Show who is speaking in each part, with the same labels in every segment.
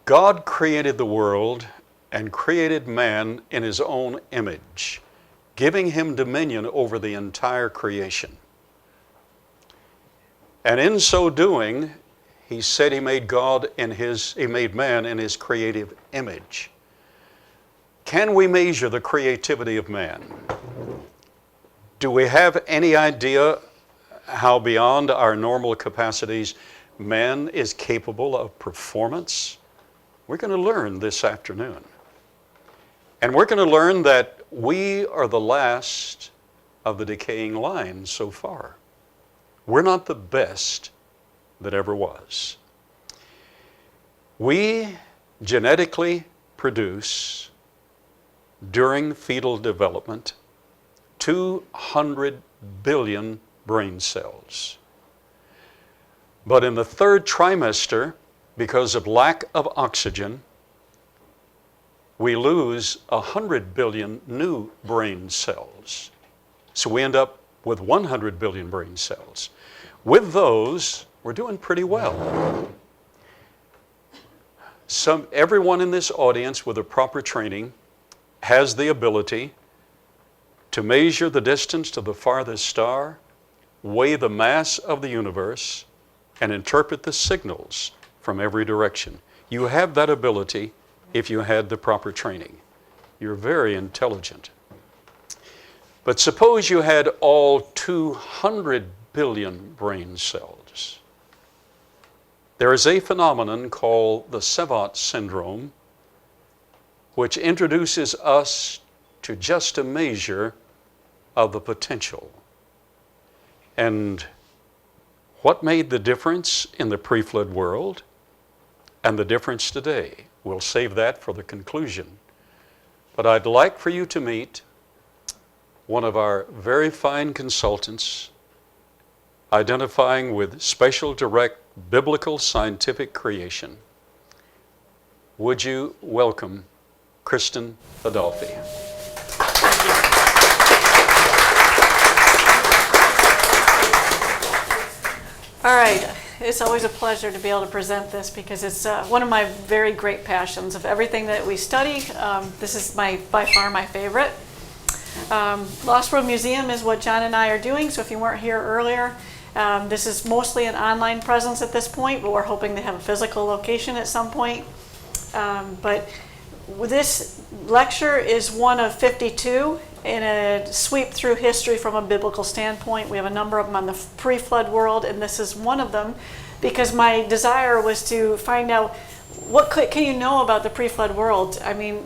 Speaker 1: God created the world and created man in his own image, giving him dominion over the entire creation. And in so doing, he said he made man in his creative image. Can we measure the creativity of man? Do we have any idea how beyond our normal capacities man is capable of performance? We're going to learn this afternoon. And we're going to learn that we are the last of the decaying line so far. We're not the best that ever was. We genetically produce, during fetal development, 200 billion brain cells. But in the third trimester, because of lack of oxygen, we lose 100 billion new brain cells. So we end up with 100 billion brain cells. With those, we're doing pretty well. Everyone in this audience with a proper training has the ability to measure the distance to the farthest star, weigh the mass of the universe, and interpret the signals from every direction. You have that ability if you had the proper training. You're very intelligent. But suppose you had all 200 billion brain cells. There is a phenomenon called the Savant syndrome, which introduces us to just a measure of the potential. And what made the difference in the pre-flood world and the difference today? We'll save that for the conclusion. But I'd like for you to meet one of our very fine consultants identifying with special direct biblical scientific creation. Would you welcome Christen Adolfi?
Speaker 2: All right, it's always a pleasure to be able to present this because it's one of my very great passions. Of everything that we study, this is by far my favorite. Lost World Museum is what John and I are doing, so if you weren't here earlier, this is mostly an online presence at this point, but we're hoping to have a physical location at some point. But this lecture is one of 52 in a sweep through history from a biblical standpoint. We have a number of them on the pre-flood world, and this is one of them because my desire was to find out what can you know about the pre-flood world. I mean,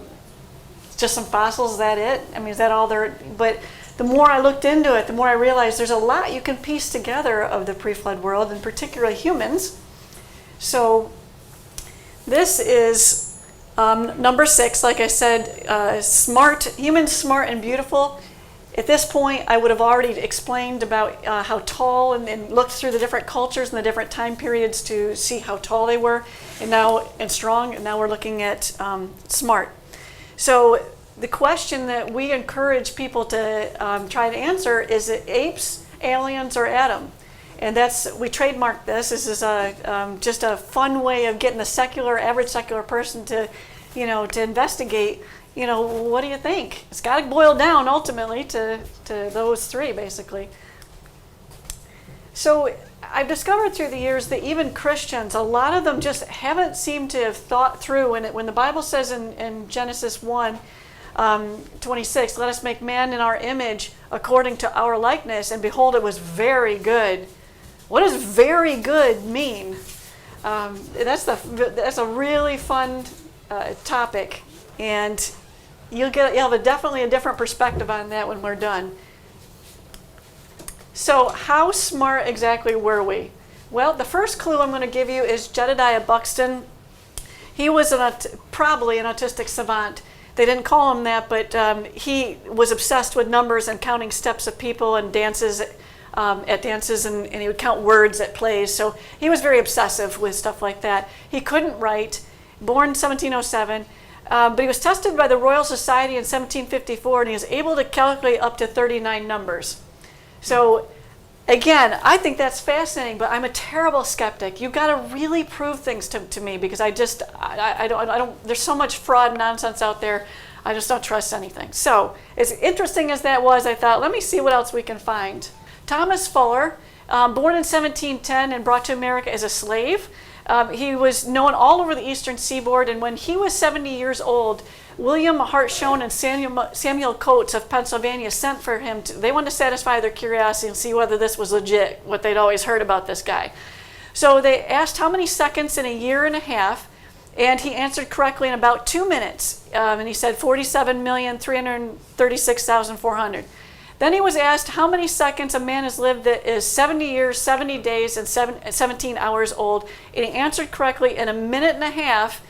Speaker 2: just some fossils, is that it? I mean, is that all there? But the more I looked into it, the more I realized there's a lot you can piece together of the pre-flood world, and particularly humans. So this is number 6, like I said, smart, humans smart and beautiful. At this point, I would have already explained about how tall and looked through the different cultures and the different time periods to see how tall they were and strong, and now we're looking at smart. So the question that we encourage people to try to answer is it apes, aliens, or Adam? And we trademarked this. This is just a fun way of getting the average secular person to investigate, what do you think? It's got to boil down ultimately to those 3, basically. So I've discovered through the years that even Christians, a lot of them just haven't seemed to have thought through. When the Bible says in Genesis 1:26, let us make man in our image according to our likeness, and behold, it was very good. What does very good mean? That's a really fun topic, and you'll have definitely a different perspective on that when we're done. So how smart exactly were we? Well, the first clue I'm going to give you is Jedediah Buxton. He was probably an autistic savant. They didn't call him that, but he was obsessed with numbers and counting steps of people and dances at dances, and he would count words at plays. So he was very obsessive with stuff like that. He couldn't write, born 1707, but he was tested by the Royal Society in 1754, and he was able to calculate up to 39 numbers. So Again, I think that's fascinating, but I'm a terrible skeptic. You've got to really prove things to me, because I don't, there's so much fraud and nonsense out there. I just don't trust anything. So as interesting as that was, I thought, let me see what else we can find. Thomas Fuller, born in 1710 and brought to America as a slave. He was known all over the eastern seaboard, and when he was 70 years old, William Hartshorne and Samuel Coates of Pennsylvania sent for him. They wanted to satisfy their curiosity and see whether this was legit, what they'd always heard about this guy. So they asked how many seconds in a year and a half, and he answered correctly in about 2 minutes. And he said 47,336,400. Then he was asked how many seconds a man has lived that is 70 years, 70 days, and 17 hours old. And he answered correctly in a minute and a half,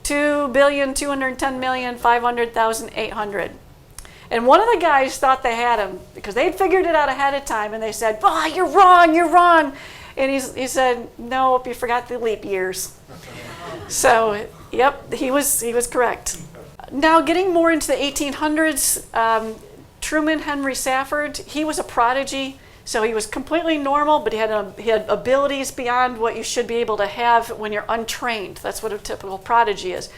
Speaker 2: 2,210,500,800. And one of the guys thought they had him because they'd figured it out ahead of time, and they said, "Oh, you're wrong, you're wrong." And he said, "Nope, you forgot the leap years." So, yep, he was correct. Now, getting more into the 1800s, Truman Henry Stafford, he was a prodigy. So he was completely normal, but he had abilities beyond what you should be able to have when you're untrained. That's what a typical prodigy is.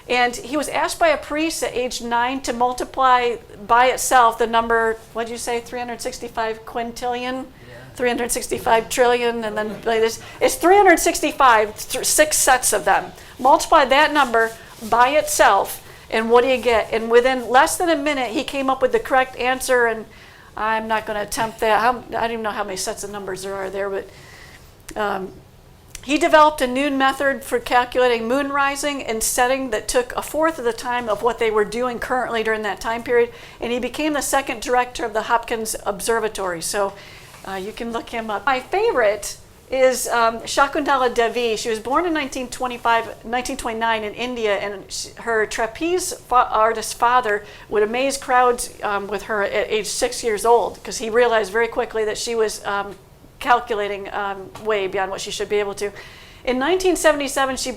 Speaker 2: And he was asked by a priest at age 9 to multiply by itself the number, what'd you say, 365 quintillion? 365 trillion, and then like this. It's 365, 6 sets of them. Multiply that number by itself, and what do you get? And within less than a minute, he came up with the correct answer, and I'm not going to attempt that. I don't even know how many sets of numbers there are there, but he developed a new method for calculating moon rising and setting that took a fourth of the time of what they were doing currently during that time period, and he became the second director of the Hopkins Observatory. So you can look him up. My favorite is Shaguna Davi. She was born in 1929 in India, and her trapeze artist father would amaze crowds with her at age 6 years old, because he realized very quickly that she was calculating way beyond what she should be able to. In 1977, she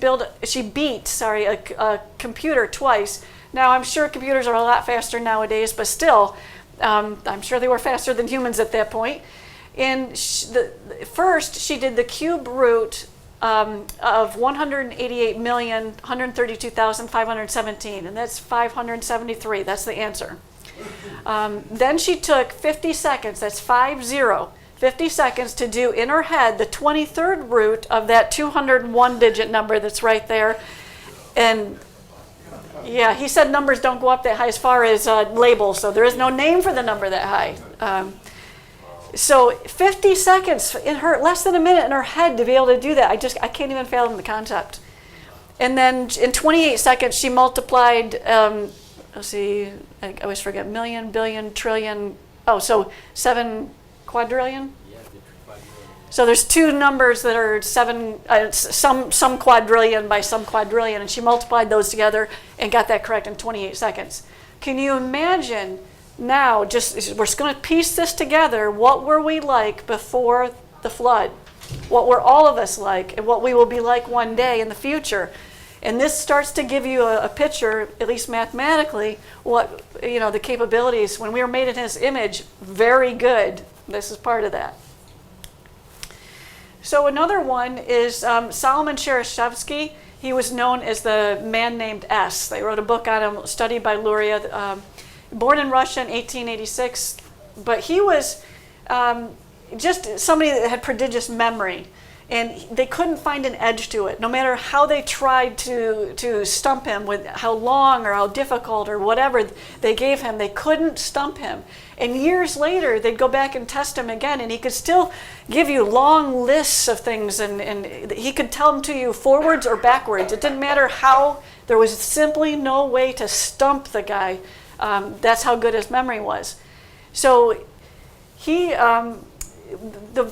Speaker 2: beat a computer twice. Now, I'm sure computers are a lot faster nowadays, but still, I'm sure they were faster than humans at that point. And first, she did the cube root of 188,132,517, and that's 573. That's the answer. Then she took 50 seconds, that's 50 seconds to do in her head the 23rd root of that 201-digit number that's right there. And yeah, he said numbers don't go up that high as far as labels, so there is no name for the number that high. So 50 seconds in her, less than a minute in her head to be able to do that. I can't even fathom the concept. And then in 28 seconds, she multiplied, let's see, I always forget, million, billion, trillion, so 7 quadrillion? Yeah, so there's two numbers that are some quadrillion by some quadrillion, and she multiplied those together and got that correct in 28 seconds. Can you imagine? Now, we're just going to piece this together. What were we like before the flood? What were all of us like, and what we will be like one day in the future? And this starts to give you a picture, at least mathematically, what the capabilities. When we were made in His image, very good. This is part of that. So another one is Solomon Cheryshevsky. He was known as the man named S. They wrote a book on him, studied by Luria. Born in Russia in 1886, but he was just somebody that had prodigious memory, and they couldn't find an edge to it. No matter how they tried to stump him with how long or how difficult or whatever they gave him, they couldn't stump him. And years later, they'd go back and test him again, and he could still give you long lists of things, and he could tell them to you forwards or backwards. It didn't matter how. There was simply no way to stump the guy. That's how good his memory was. So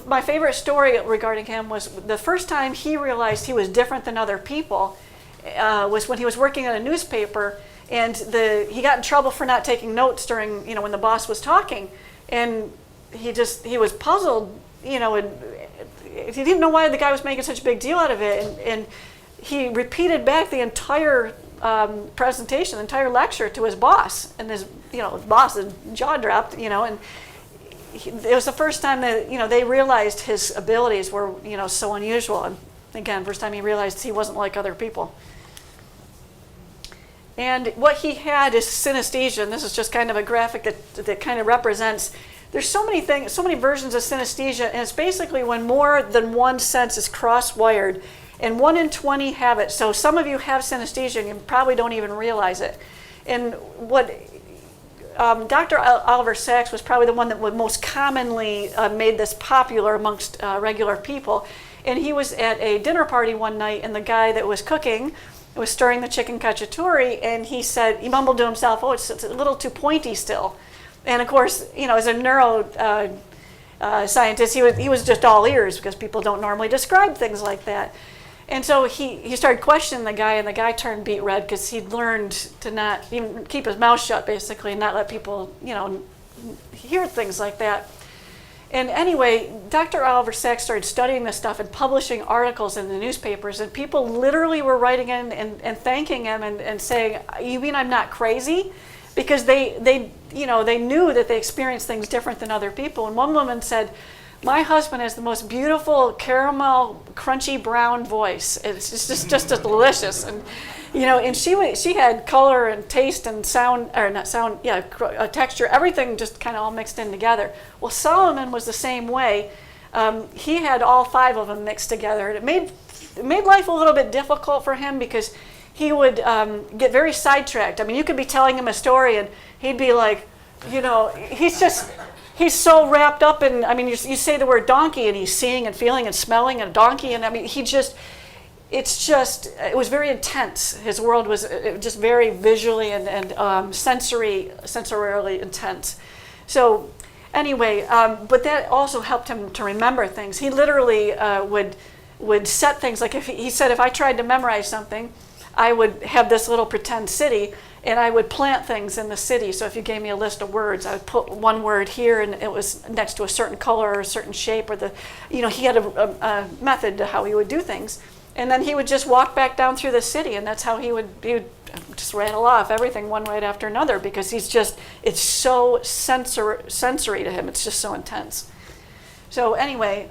Speaker 2: my favorite story regarding him was the first time he realized he was different than other people was when he was working at a newspaper, and he got in trouble for not taking notes during, when the boss was talking, and he was puzzled, and he didn't know why the guy was making such a big deal out of it, and he repeated back the entire presentation, the entire lecture to his boss, and his boss's jaw dropped, and it was the first time that, they realized his abilities were, so unusual. And again, first time he realized he wasn't like other people. And what he had is synesthesia, and this is just kind of a graphic that kind of represents, there's so many things, so many versions of synesthesia, and it's basically when more than one sense is cross-wired, and 1 in 20 have it. So some of you have synesthesia, and you probably don't even realize it. And what Dr. Oliver Sacks was probably the one that would most commonly made this popular amongst regular people. And he was at a dinner party one night, and the guy that was cooking was stirring the chicken cacciatore, and he mumbled to himself, "Oh, it's a little too pointy still." And of course, as a neuro scientist, he was just all ears because people don't normally describe things like that. And so he started questioning the guy, and the guy turned beet red because he'd learned to not even keep his mouth shut, basically, and not let people, hear things like that. And anyway, Dr. Oliver Sacks started studying this stuff and publishing articles in the newspapers, and people literally were writing in and thanking him and saying, "You mean I'm not crazy?" Because they knew that they experienced things different than other people. And one woman said, "My husband has the most beautiful caramel, crunchy brown voice. It's just delicious." And and she had color and taste and sound, or not sound, texture, everything just kind of all mixed in together. Well, Solomon was the same way. He had all 5 of them mixed together, and it made life a little bit difficult for him because he would get very sidetracked. I mean, you could be telling him a story, and he'd be like, he's so wrapped up in, I mean, you say the word donkey, and he's seeing and feeling and smelling a donkey, and I mean, it was very intense. His world was just very visually and sensorially intense. So anyway, but that also helped him to remember things. He literally would set things, like he said, if I tried to memorize something, I would have this little pretend city, and I would plant things in the city. So if you gave me a list of words, I would put one word here, and it was next to a certain color or a certain shape, or he had a method to how he would do things. And then he would just walk back down through the city, and that's how he would just rattle off everything one right after another, because it's so sensory to him. It's just so intense. So anyway,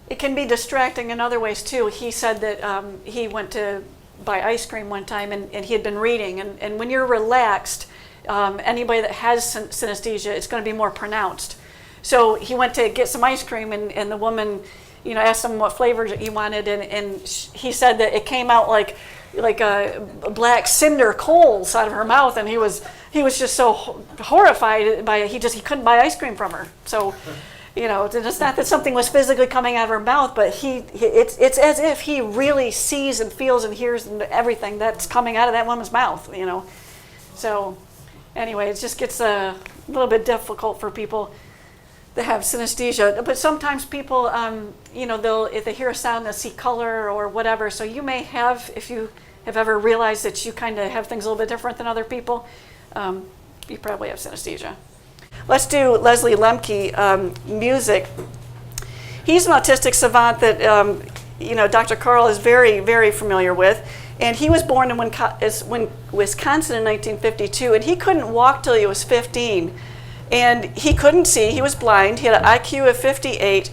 Speaker 2: it can be distracting in other ways too. He said that he went to buy ice cream one time, and he had been reading. And when you're relaxed, anybody that has synesthesia, it's going to be more pronounced. So he went to get some ice cream, and the woman, asked him what flavors he wanted, and he said that it came out like a black cinder coals out of her mouth, and he was just so horrified by it. He couldn't buy ice cream from her. So, it's not that something was physically coming out of her mouth, but it's as if he really sees and feels and hears everything that's coming out of that woman's mouth. So anyway, it just gets a little bit difficult for people that have synesthesia. But sometimes people, if they hear a sound, they'll see color or whatever. So you may have, if you have ever realized that you kind of have things a little bit different than other people, you probably have synesthesia. Let's do Lesli Lemke, music. He's an autistic savant that Dr. Carl is very, very familiar with. And he was born in Wisconsin in 1952, and he couldn't walk till he was 15. And he couldn't see, he was blind, he had an IQ of 58,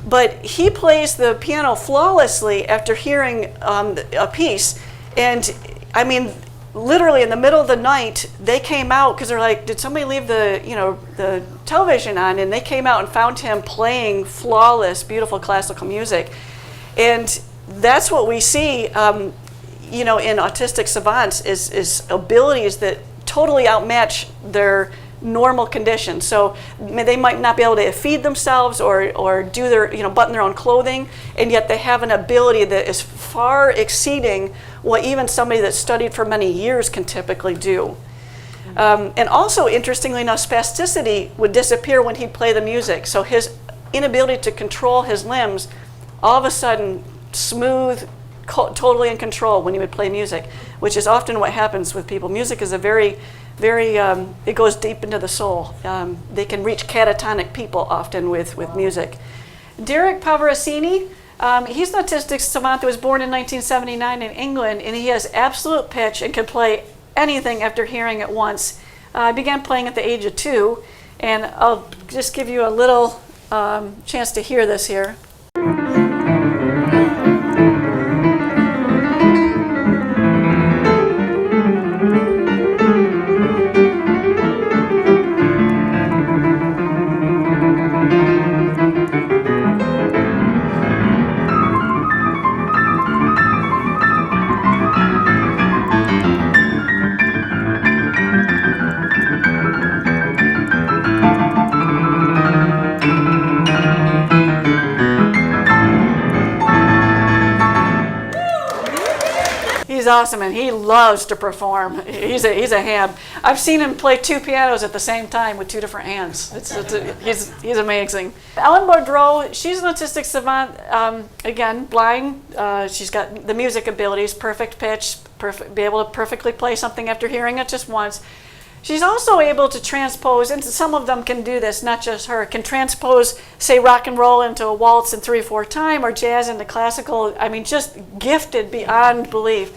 Speaker 2: but he plays the piano flawlessly after hearing a piece. And I mean, literally in the middle of the night, they came out, because they're like, did somebody leave the television on? And they came out and found him playing flawless, beautiful classical music. And that's what we see, in autistic savants is abilities that totally outmatch their normal conditions. So they might not be able to feed themselves or do their, button their own clothing, and yet they have an ability that is far exceeding what even somebody that's studied for many years can typically do. And also, interestingly enough, spasticity would disappear when he'd play the music. So his inability to control his limbs, all of a sudden, smooth, totally in control when he would play music, which is often what happens with people. Music is a very, it goes deep into the soul. They can reach catatonic people often with music. Derek Pavaricini, he's an autistic savant that was born in 1979 in England, and he has absolute pitch and can play anything after hearing it once. Began playing at the age of 2, And I'll just give you a little chance to hear this here. He's awesome, and he loves to perform. He's a ham. I've seen him play 2 pianos at the same time with 2 different hands. He's amazing. Ellen Boudreau, she's an autistic savant, again, blind. She's got the music abilities, perfect pitch, be able to perfectly play something after hearing it just once. She's also able to transpose, and some of them can do this, not just her, can transpose, say, rock and roll into a waltz in 3/4 time, or jazz into classical. I mean, just gifted beyond belief.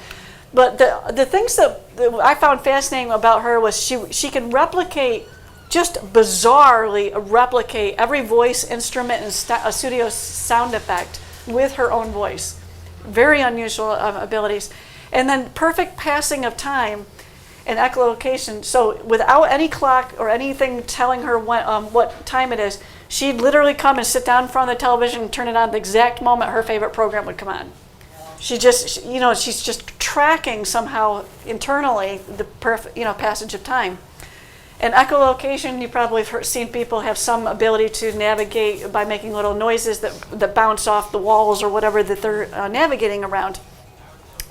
Speaker 2: But the things that I found fascinating about her was she can replicate, just bizarrely replicate every voice instrument and a studio sound effect with her own voice. Very unusual abilities. And then perfect passing of time and echolocation. So without any clock or anything telling her what time it is, she'd literally come and sit down in front of the television and turn it on the exact moment her favorite program would come on. She's just tracking somehow internally the perfect, passage of time. And echolocation, you probably have seen people have some ability to navigate by making little noises that bounce off the walls or whatever that they're navigating around.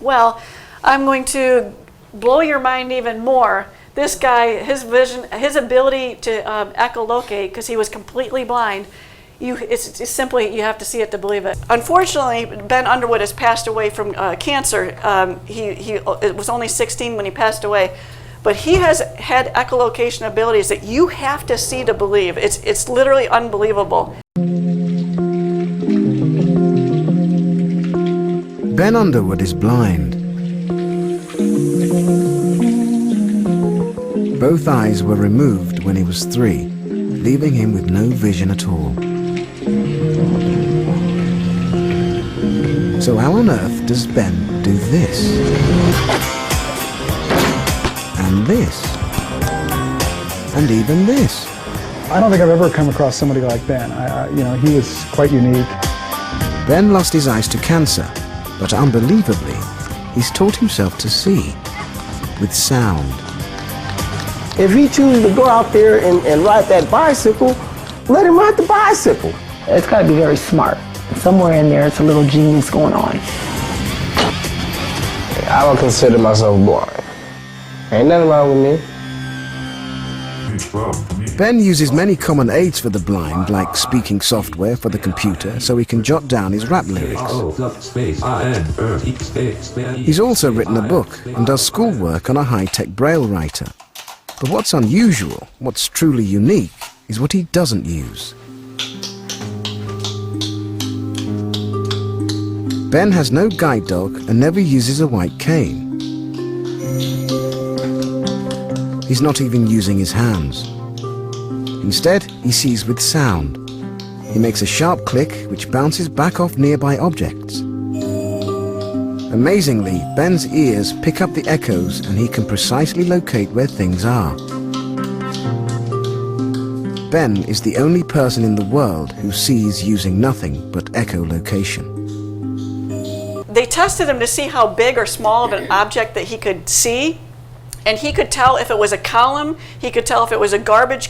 Speaker 2: Well, I'm going to blow your mind even more. This guy, his vision, his ability to echolocate, because he was completely blind, it's simply, you have to see it to believe it. Unfortunately, Ben Underwood has passed away from cancer. He was only 16 when he passed away, but he has had echolocation abilities that you have to see to believe. It's literally unbelievable.
Speaker 3: Ben Underwood is blind. Both eyes were removed when he was 3, leaving him with no vision at all. So how on earth does Ben do this? And this? And even this?
Speaker 4: I don't think I've ever come across somebody like Ben. He was quite unique.
Speaker 3: Ben lost his eyes to cancer, but unbelievably, he's taught himself to see with sound.
Speaker 5: If he chooses to go out there and ride that bicycle, let him ride the bicycle. It's got to be very smart. Somewhere in there, it's a little genius going on. I don't consider myself blind. Ain't nothing wrong with me.
Speaker 3: Ben uses many common aids for the blind, like speaking software for the computer, so he can jot down his rap lyrics. He's also written a book and does schoolwork on a high-tech braille writer. But what's unusual, what's truly unique, is what he doesn't use. Ben has no guide dog and never uses a white cane. He's not even using his hands. Instead, he sees with sound. He makes a sharp click which bounces back off nearby objects. Amazingly, Ben's ears pick up the echoes and he can precisely locate where things are. Ben is the only person in the world who sees using nothing but echolocation.
Speaker 2: They tested him to see how big or small of an object that he could see, and he could tell if it was a column, he could tell if it was a garbage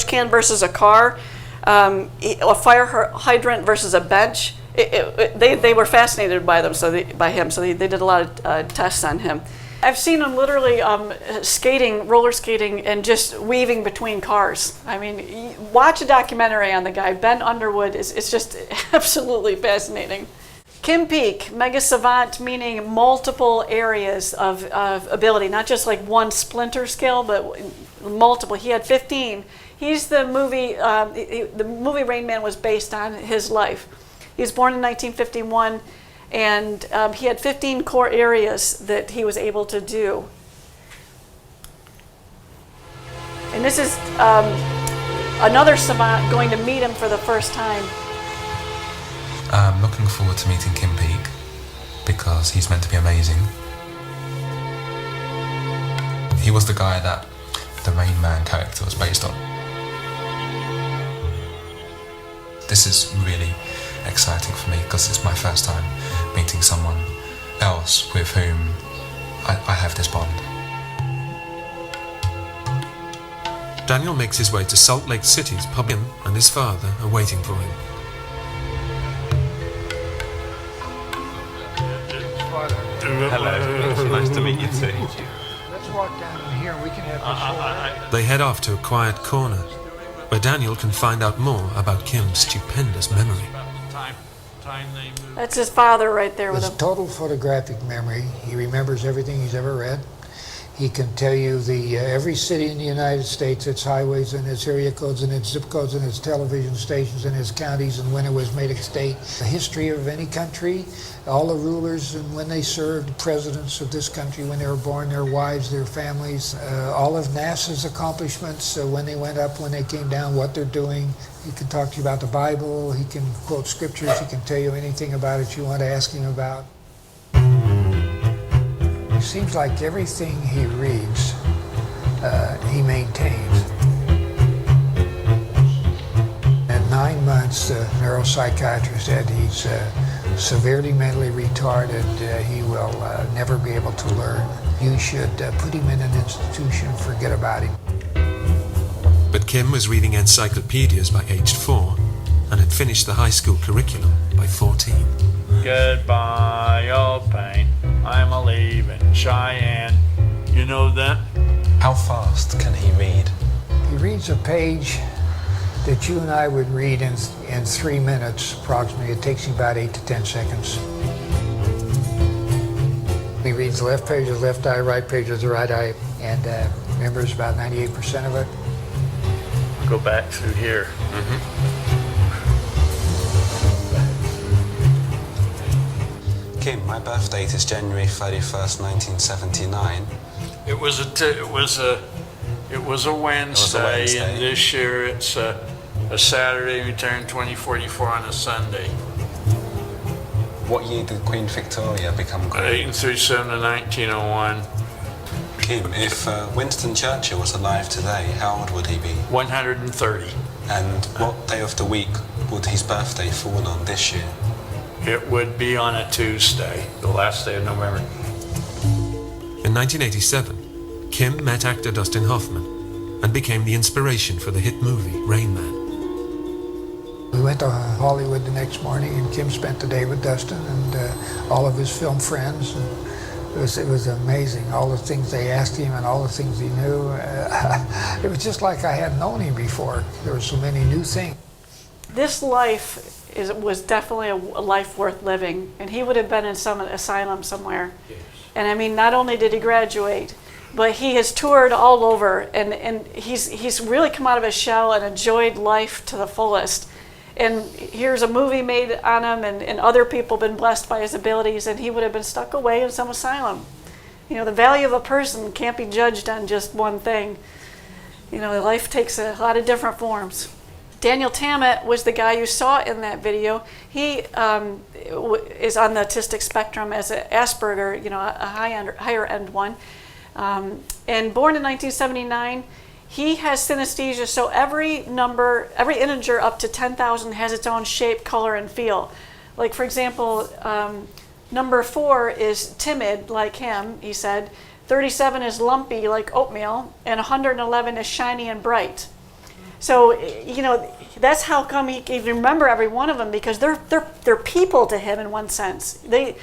Speaker 2: can versus a car, a fire hydrant versus a bench. They were fascinated by him, so they did a lot of tests on him. I've seen him literally roller skating, and just weaving between cars. I mean, watch a documentary on the guy. Ben Underwood it's just absolutely fascinating. Kim Peek, mega savant, meaning multiple areas of ability, not just like one splinter skill, but multiple. He had 15. He's the movie Rain Man was based on his life. He was born in 1951, and he had 15 core areas that he was able to do. And this is another savant going to meet him for the first time.
Speaker 6: I'm looking forward to meeting Kim Peek because he's meant to be amazing. He was the guy that the Rain Man character was based on. This is really exciting for me because it's my first time meeting someone else with whom I have this bond.
Speaker 7: Daniel makes his way to Salt Lake City's pub and his father are waiting for him.
Speaker 8: Hello, nice to meet you too.
Speaker 9: Let's walk down in here and we can have
Speaker 7: They head off to a quiet corner where Daniel can find out more about Kim's stupendous memory.
Speaker 2: That's his father right there with
Speaker 9: His
Speaker 2: him.
Speaker 9: total photographic memory. He remembers everything he's ever read. He can tell you every city in the United States, its highways and its area codes and its zip codes and its television stations and its counties and when it was made a state. The history of any country, all the rulers and when they served, presidents of this country, when they were born, their wives, their families, all of NASA's accomplishments, when they went up, when they came down, what they're doing. He can talk to you about the Bible. He can quote scriptures. He can tell you anything about it you want to ask him about. It seems like everything he reads, he maintains. At 9 months, the neuropsychiatrist said he's severely mentally retarded. He will never be able to learn. You should put him in an institution, forget about him.
Speaker 7: But Kim was reading encyclopedias by age 4 and had finished the high school curriculum by 14.
Speaker 10: Goodbye, old pain. I'm a leaving Cheyenne. You know that?
Speaker 6: How fast can he read?
Speaker 9: He reads a page that you and I would read in 3 minutes approximately. It takes him about 8 to 10 seconds. He reads the left page of the left eye, right page of the right eye, and remembers about 98% of it.
Speaker 10: Go back through here.
Speaker 8: Kim, my birth date is January 31st, 1979.
Speaker 10: It was a Wednesday, and this year it's a Saturday. We turned 2044 on a Sunday.
Speaker 8: What year did Queen Victoria become Queen?
Speaker 10: 1837 to 1901.
Speaker 8: Kim, if Winston Churchill was alive today, how old would he be?
Speaker 10: 130.
Speaker 8: And what day of the week would his birthday fall on this year?
Speaker 10: It would be on a Tuesday, the last day of November.
Speaker 7: In 1987, Kim met actor Dustin Hoffman and became the inspiration for the hit movie Rain Man.
Speaker 9: We went to Hollywood the next morning, and Kim spent the day with Dustin and all of his film friends. And it was amazing, all the things they asked him and all the things he knew. It was just like I hadn't known him before. There were so many new things.
Speaker 2: This life was definitely a life worth living, and he would have been in some asylum somewhere. Yes. And I mean, not only did he graduate, but he has toured all over, and he's really come out of his shell and enjoyed life to the fullest. And here's a movie made on him, and other people have been blessed by his abilities, and he would have been stuck away in some asylum. You know, the value of a person can't be judged on just one thing. You know, life takes a lot of different forms. Daniel Tammet was the guy you saw in that video. He is on the autistic spectrum as an Asperger, you know, a higher end one. And born in 1979, he has synesthesia, so every integer up to 10,000 has its own shape, color, and feel. Like, for example, number 4 is timid, like him, he said. 37 is lumpy, like oatmeal. And 111 is shiny and bright. So, you know, that's how come he can remember every one of them, because they're people to him in one sense. They've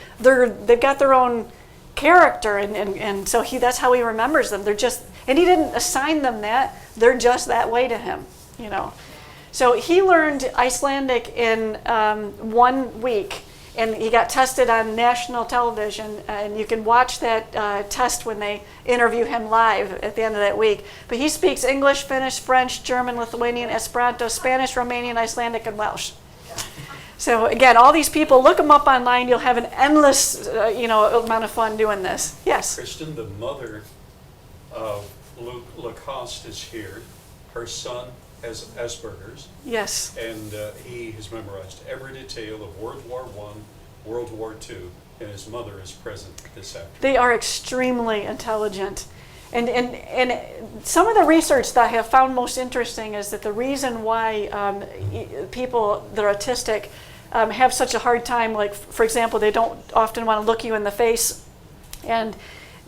Speaker 2: got their own character, and so that's how he remembers them. They're just, and he didn't assign them that. They're just that way to him, you know. So he learned Icelandic in 1 week, and he got tested on national television, and you can watch that test when they interview him live at the end of that week. But he speaks English, Finnish, French, German, Lithuanian, Esperanto, Spanish, Romanian, Icelandic, and Welsh. So again, all these people, look them up online. You'll have an endless, amount of fun doing this. Yes?
Speaker 1: Christen, the mother of Luke Lacoste is here. Her son, has Aspergers,
Speaker 2: Yes.
Speaker 1: and he has memorized every detail of World War I, World War II, and his mother is present this afternoon.
Speaker 2: They are extremely intelligent. And some of the research that I have found most interesting is that the reason why people that are autistic have such a hard time, like, for example, they don't often want to look you in the face, and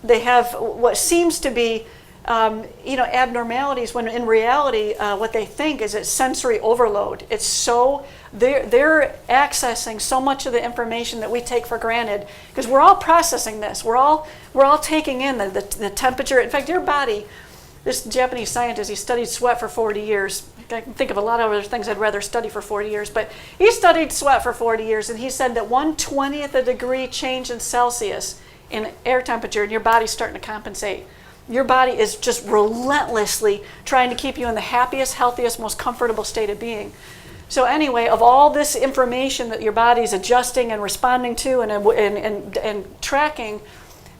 Speaker 2: they have what seems to be abnormalities, when in reality what they think is it's sensory overload. It's so, they're accessing so much of the information that we take for granted, because we're all processing this. We're all taking in the temperature. In fact, your body, this Japanese scientist, he studied sweat for 40 years. I can think of a lot of other things I'd rather study for 40 years, but he studied sweat for 40 years, and he said that 1/20th of a degree change in Celsius in air temperature, and your body's starting to compensate. Your body is just relentlessly trying to keep you in the happiest, healthiest, most comfortable state of being. So anyway, of all this information that your body's adjusting and responding to and tracking,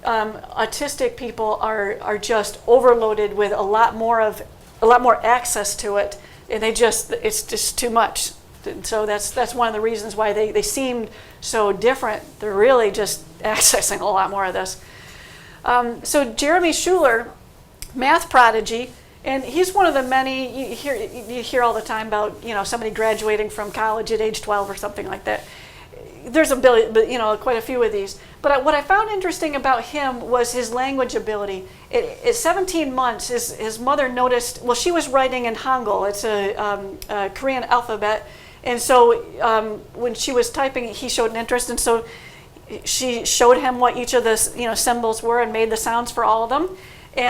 Speaker 2: autistic people are just overloaded with a lot more access to it, and it's just too much. And so that's one of the reasons why they seem so different. They're really just accessing a lot more of this. So Jeremy Schuler, math prodigy, and he's one of the many, you hear all the time about, somebody graduating from college at age 12 or something like that. There's quite a few of these. But what I found interesting about him was his language ability. At 17 months, his mother noticed, well, she was writing in Hangul. It's a Korean alphabet. And so when she was typing, he showed an interest, and so she showed him what each of the symbols were and made the sounds for all of them.